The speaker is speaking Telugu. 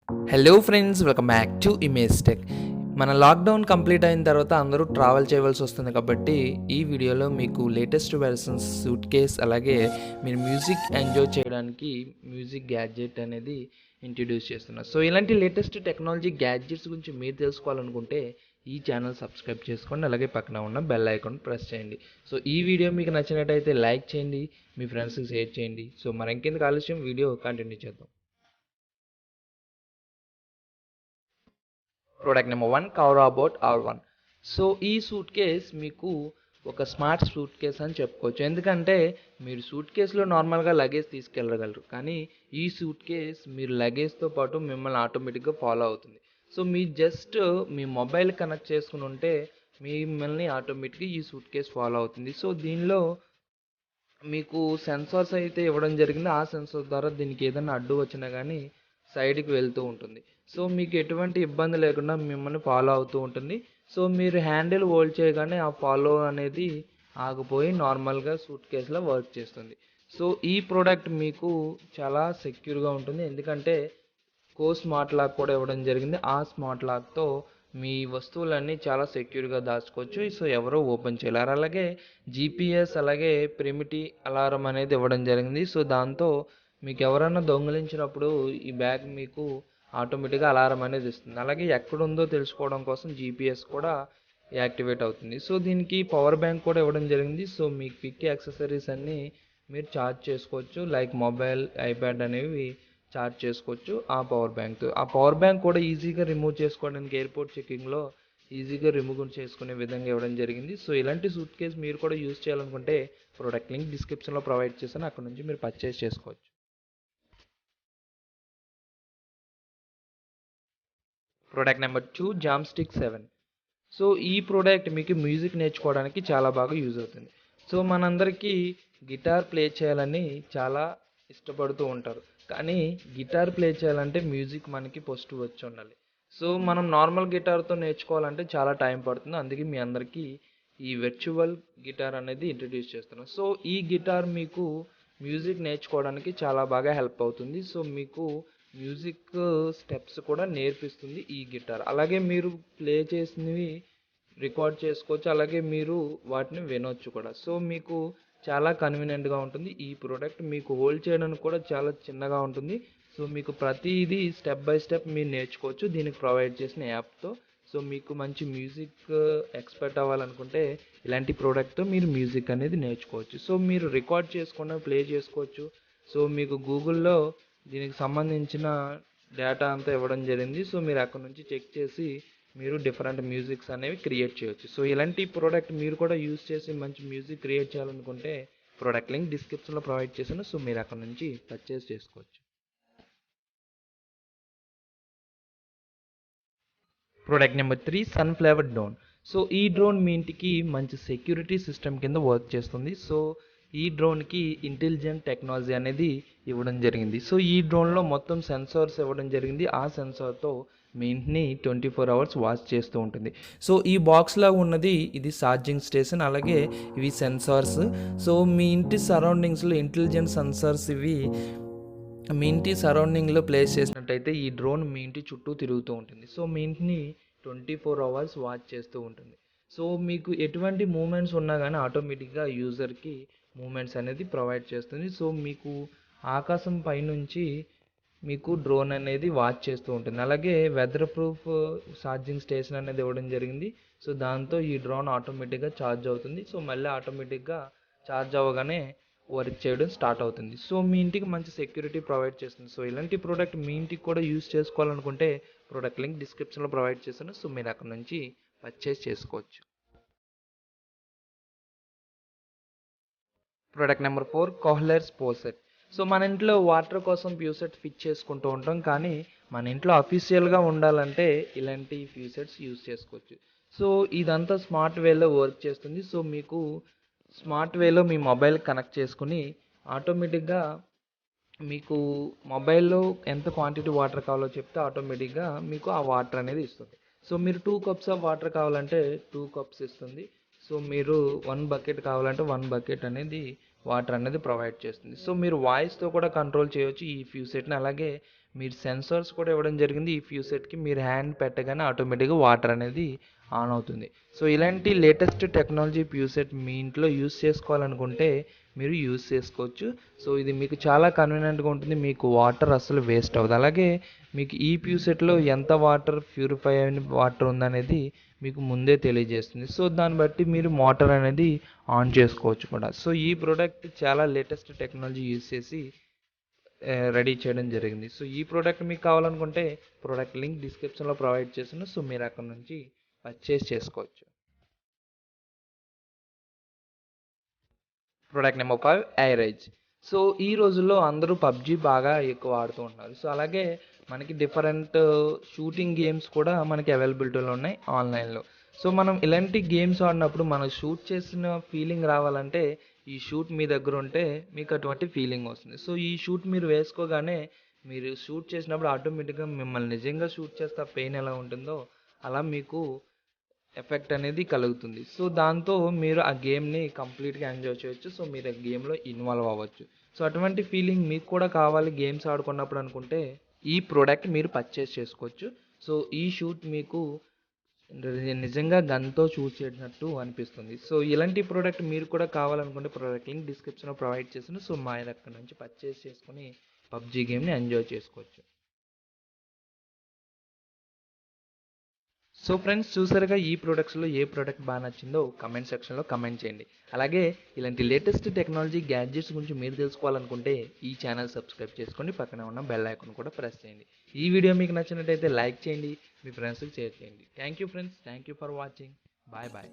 Hello friends, welcome back to image tech. మన లాక్డౌన్ కంప్లీట్ అయిన తర్వాత అందరూ ట్రావెల్ చేయవలసి వస్తుంది కాబట్టి ఈ వీడియోలో మీకు లేటెస్ట్ వెర్షన్స్ సూట్ కేస్ అలాగే మీరు మ్యూజిక్ ఎంజాయ్ చేయడానికి మ్యూజిక్ గ్యాడ్జెట్ అనేది ఇంట్రడ్యూస్ చేస్తున్నారు. సో ఇలాంటి లేటెస్ట్ టెక్నాలజీ గ్యాడ్జెట్స్ గురించి మీరు తెలుసుకోవాలనుకుంటే ఈ ఛానల్ సబ్స్క్రైబ్ చేసుకోండి, అలాగే పక్కన ఉన్న బెల్ ఐకాన్ ప్రెస్ చేయండి. సో ఈ వీడియో మీకు నచ్చినట్టయితే లైక్ చేయండి, మీ ఫ్రెండ్స్కి షేర్ చేయండి. సో మరి ఇంకెందుకు ఆలస్యం, వీడియో కంటిన్యూ చేద్దాం. Product number 1, cover about R1. So ఈ సూట్ కేస్ మీకు ఒక స్మార్ట్ సూట్ కేస్ అని చెప్పుకోవచ్చు. ఎందుకంటే మీరు సూట్ కేసులో నార్మల్గా లగేజ్ తీసుకెళ్ళగలరు, కానీ ఈ సూట్ కేస్ మీరు లగేజ్తో పాటు మిమ్మల్ని ఆటోమేటిక్గా ఫాలో అవుతుంది. సో మీ జస్ట్ మీ మొబైల్ కనెక్ట్ చేసుకుని ఉంటే మిమ్మల్ని ఆటోమేటిక్గా ఈ సూట్ కేస్ ఫాలో అవుతుంది. సో దీనిలో మీకు సెన్సార్స్ అయితే ఇవ్వడం జరిగింది. ఆ సెన్సార్ ద్వారా దీనికి ఏదైనా అడ్డు వచ్చినా కానీ సైడ్కి వెళ్తూ ఉంటుంది. సో మీకు ఎటువంటి ఇబ్బంది లేకుండా మిమ్మల్ని ఫాలో అవుతూ ఉంటుంది. సో మీరు హ్యాండిల్ హోల్డ్ చేయగానే ఆ ఫాలో అనేది ఆగిపోయి నార్మల్గా సూట్ కేసులో వర్క్ చేస్తుంది. సో ఈ ప్రోడక్ట్ మీకు చాలా సెక్యూర్గా ఉంటుంది, ఎందుకంటే స్మార్ట్ లాక్ కూడా ఇవ్వడం జరిగింది. ఆ స్మార్ట్ లాక్తో మీ వస్తువులన్నీ చాలా సెక్యూర్గా దాచుకోవచ్చు. సో ఎవరో ఓపెన్ చేయలేరు. అలాగే జీపీఎస్ అలాగే ప్రిమిటీ అలారం అనేది ఇవ్వడం జరిగింది. సో దాంతో మీకు ఎవరైనా దొంగిలించినప్పుడు ఈ బ్యాగ్ మీకు ఆటోమేటిక్గా అలారం అనేది ఇస్తుంది. అలాగే ఎక్కడుందో తెలుసుకోవడం కోసం జీపీఎస్ కూడా యాక్టివేట్ అవుతుంది. సో దీనికి పవర్ బ్యాంక్ కూడా ఇవ్వడం జరిగింది. సో మీ క్విక్ యాక్సెసరీస్ అన్నీ మీరు ఛార్జ్ చేసుకోవచ్చు, లైక్ మొబైల్, ఐప్యాడ్ అనేవి ఛార్జ్ చేసుకోవచ్చు ఆ పవర్ బ్యాంక్ కూడా ఈజీగా రిమూవ్ చేసుకోవడానికి ఎయిర్పోర్ట్ చెకింగ్లో ఈజీగా రిమూవ్ చేసుకునే విధంగా ఇవ్వడం జరిగింది. సో ఇలాంటి సూట్ కేస్ మీరు కూడా యూజ్ చేయాలనుకుంటే ప్రోడక్ట్ లింక్ డిస్క్రిప్షన్లో ప్రొవైడ్ చేశాను, అక్కడ నుంచి మీరు పర్చేస్ చేసుకోవచ్చు. Product number 2, jam stick 7. So ఈ ప్రోడక్ట్ మీకు మ్యూజిక్ నేర్చుకోవడానికి చాలా బాగా యూజ్ అవుతుంది. సో మనందరికీ గిటార్ ప్లే చేయాలని చాలా ఇష్టపడుతూ ఉంటారు, కానీ గిటార్ ప్లే చేయాలంటే మ్యూజిక్ మనకి ఫస్ట్ వచ్చి ఉండాలి. సో మనం నార్మల్ గిటార్తో నేర్చుకోవాలంటే చాలా టైం పడుతుంది. అందుకే మీ అందరికీ ఈ వర్చువల్ గిటార్ అనేది ఇంట్రడ్యూస్ చేస్తున్నాం. సో ఈ గిటార్ మీకు మ్యూజిక్ నేర్చుకోవడానికి చాలా బాగా హెల్ప్ అవుతుంది. సో మీకు మ్యూజిక్ స్టెప్స్ కూడా నేర్పిస్తుంది ఈ గిటార్. అలాగే మీరు ప్లే చేసినవి రికార్డ్ చేసుకోవచ్చు, అలాగే మీరు వాటిని వినొచ్చు కూడా. సో మీకు చాలా కన్వీనియంట్గా ఉంటుంది. ఈ ప్రోడక్ట్ మీకు హోల్డ్ చేయడానికి కూడా చాలా చిన్నగా ఉంటుంది. సో మీకు ప్రతిదీ స్టెప్ బై స్టెప్ మీరు నేర్చుకోవచ్చు దీనికి ప్రొవైడ్ చేసిన యాప్తో. సో మీకు మంచి మ్యూజిక్ ఎక్స్పర్ట్ అవ్వాలనుకుంటే ఇలాంటి ప్రోడక్ట్తో మీరు మ్యూజిక్ అనేది నేర్చుకోవచ్చు. సో మీరు రికార్డ్ చేసుకున్న ప్లే చేసుకోవచ్చు. సో మీకు గూగుల్లో దీనికి సంబంధించిన డేటా అంతా ఇవ్వడం జరిగింది. సో మీరు అక్కడ నుంచి చెక్ చేసి మీరు డిఫరెంట్ మ్యూజిక్స్ అనేవి క్రియేట్ చేయొచ్చు. సో ఇలాంటి ప్రోడక్ట్ మీరు కూడా యూజ్ చేసి మంచి మ్యూజిక్ క్రియేట్ చేయాలనుకుంటే ప్రోడక్ట్ లింక్ డిస్క్రిప్షన్లో ప్రొవైడ్ చేశాను. సో మీరు అక్కడ నుంచి పర్చేస్ చేసుకోవచ్చు. Product number 3, sunflower drone. So ఈ డ్రోన్ మీ ఇంటికి మంచి సెక్యూరిటీ సిస్టమ్ కింద వర్క్ చేస్తుంది. సో ఈ డ్రోన్కి ఇంటెలిజెంట్ టెక్నాలజీ అనేది ఇవ్వడం జరిగింది. సో ఈ డ్రోన్లో మొత్తం సెన్సార్స్ ఇవ్వడం జరిగింది. ఆ సెన్సార్తో మీ ఇంటిని 24 అవర్స్ వాచ్ చేస్తూ ఉంటుంది. సో ఈ బాక్స్లో ఉన్నది ఇది ఛార్జింగ్ స్టేషన్, అలాగే ఇవి సెన్సార్స్. సో మీ ఇంటి సరౌండింగ్స్లో ఇంటెలిజెంట్ సెన్సార్స్ ఇవి మీ ఇంటి సరౌండింగ్లో ప్లేస్ చేసినట్టయితే ఈ డ్రోన్ మీ ఇంటి చుట్టూ తిరుగుతూ ఉంటుంది. సో మీ ఇంటిని 24 అవర్స్ వాచ్ చేస్తూ ఉంటుంది. సో మీకు ఎటువంటి మూమెంట్స్ ఉన్నా కానీ ఆటోమేటిక్గా యూజర్కి మూమెంట్స్ అనేది ప్రొవైడ్ చేస్తుంది. సో మీకు ఆకాశం పైనుంచి మీకు డ్రోన్ అనేది వాచ్ చేస్తూ ఉంటుంది. అలాగే వెదర్ ప్రూఫ్ ఛార్జింగ్ స్టేషన్ అనేది ఇవ్వడం జరిగింది. సో దాంతో ఈ డ్రోన్ ఆటోమేటిక్గా ఛార్జ్ అవుతుంది. సో మళ్ళీ ఆటోమేటిక్గా ఛార్జ్ అవ్వగానే వర్క్ చేయడం స్టార్ట్ అవుతుంది. సో మీ ఇంటికి మంచి సెక్యూరిటీ ప్రొవైడ్ చేస్తుంది. సో ఇలాంటి ప్రోడక్ట్ మీ ఇంటికి కూడా యూజ్ చేసుకోవాలనుకుంటే ప్రోడక్ట్ లింక్ డిస్క్రిప్షన్లో ప్రొవైడ్ చేశాను. సో మీరు అక్కడ నుంచి పర్చేస్ చేసుకోవచ్చు. ప్రోడక్ట్ నెంబర్ 4, కోహ్లర్ స్పోసెట్. సో మన ఇంట్లో వాటర్ కోసం ఫ్యూసెట్ ఫిట్ చేసుకుంటూ ఉంటాం, కానీ మన ఇంట్లో అఫీషియల్గా ఉండాలంటే ఇలాంటి ఫ్యూసెట్స్ యూజ్ చేసుకోవచ్చు. సో ఇదంతా స్మార్ట్ వేలో వర్క్ చేస్తుంది. సో మీకు స్మార్ట్ వేలో మీ మొబైల్ కనెక్ట్ చేసుకుని ఆటోమేటిక్గా మీకు మొబైల్లో ఎంత క్వాంటిటీ వాటర్ కావాలో చెప్తే ఆటోమేటిక్గా మీకు ఆ వాటర్ అనేది ఇస్తుంది. సో మీరు 2 కప్స్ ఆఫ్ వాటర్ కావాలంటే 2 కప్స్ ఇస్తుంది. సో మీరు 1 బకెట్ కావాలంటే 1 బకెట్ అనేది వాటర్ అనేది ప్రొవైడ్ చేస్తుంది. సో మీరు వాయిస్తో కూడా కంట్రోల్ చేయొచ్చు ఈ ఫ్యూసెట్ని. అలాగే మీరు సెన్సార్స్ కూడా ఇవ్వడం జరిగింది. ఈ ఫ్యూసెట్కి మీరు హ్యాండ్ పెట్టగానే ఆటోమేటిక్గా వాటర్ అనేది ఆన్ అవుతుంది. సో ఇలాంటి లేటెస్ట్ టెక్నాలజీ ఫ్యూసెట్ మీ ఇంట్లో యూస్ చేసుకోవాలనుకుంటే మీరు యూస్ చేసుకోవచ్చు. సో ఇది మీకు చాలా కన్వీనియంట్గా ఉంటుంది. మీకు వాటర్ అస్సలు వేస్ట్ అవ్వదు. అలాగే మీకు ఈ ఫ్యూసెట్లో ఎంత వాటర్ ప్యూరిఫై అయిన వాటర్ ఉందనేది మీకు ముందే తెలియజేస్తుంది. సో దాన్ని బట్టి మీరు మోటార్ అనేది ఆన్ చేసుకోవచ్చు కూడా. సో ఈ ప్రోడక్ట్ చాలా లేటెస్ట్ టెక్నాలజీ యూస్ చేసి రెడీ చేయడం జరిగింది. సో ఈ ప్రోడక్ట్ మీకు కావాలనుకుంటే ప్రోడక్ట్ లింక్ డిస్క్రిప్షన్లో ప్రొవైడ్ చేస్తున్నాను. సో మీరు అక్కడ నుంచి పర్చేస్ చేసుకోవచ్చు. Product number 5 high rise. సో ఈ రోజుల్లో అందరూ పబ్జి బాగా ఎక్కువ ఆడుతూ ఉంటున్నారు. సో అలాగే మనకి డిఫరెంట్ షూటింగ్ గేమ్స్ కూడా మనకి అవైలబిలిటీలో ఉన్నాయి ఆన్లైన్లో. సో మనం ఇలాంటి గేమ్స్ ఆడినప్పుడు మనం షూట్ చేసిన ఫీలింగ్ రావాలంటే ఈ షూట్ మీ దగ్గర ఉంటే మీకు అటువంటి ఫీలింగ్ వస్తుంది. సో ఈ షూట్ మీరు వేసుకోగానే మీరు షూట్ చేసినప్పుడు ఆటోమేటిక్గా మిమ్మల్ని నిజంగా షూట్ చేస్తే పెయిన్ ఎలా ఉంటుందో అలా మీకు ఎఫెక్ట్ అనేది కలుగుతుంది. సో దాంతో మీరు ఆ గేమ్ని కంప్లీట్గా ఎంజాయ్ చేయొచ్చు. సో మీరు ఆ గేమ్లో ఇన్వాల్వ్ అవ్వచ్చు. సో అటువంటి ఫీలింగ్ మీకు కూడా కావాలి గేమ్స్ ఆడుకున్నప్పుడు అనుకుంటే ఈ ప్రోడక్ట్ మీరు పర్చేస్ చేసుకోవచ్చు. సో ఈ షూట్ మీకు నిజంగా గన్తో షూట్ చేసినట్టు అనిపిస్తుంది. సో ఇలాంటి ప్రోడక్ట్ మీరు కూడా కావాలనుకుంటే ప్రోడక్ట్ లింక్ డిస్క్రిప్షన్లో ప్రొవైడ్ చేస్తాను. సో మా దగ్గర నుంచి పర్చేస్ చేసుకొని పబ్జీ గేమ్ని ఎంజాయ్ చేసుకోవచ్చు. సో ఫ్రెండ్స్ చూసారుగా ఈ ప్రొడక్ట్స్లో ఏ ప్రోడక్ట్ బాగా నచ్చిందో కమెంట్ సెక్షన్లో కమెంట్ చేయండి. అలాగే ఇలాంటి లేటెస్ట్ టెక్నాలజీ గ్యాడ్జెట్స్ గురించి మీరు తెలుసుకోవాలనుకుంటే ఈ ఛానల్ సబ్స్క్రైబ్ చేసుకోండి. పక్కన ఉన్న బెల్ ఐకాన్ కూడా ప్రెస్ చేయండి. ఈ వీడియో మీకు నచ్చినట్టయితే లైక్ చేయండి, మీ ఫ్రెండ్స్కి షేర్ చేయండి. Thank you friends, thank you for watching. Bye bye.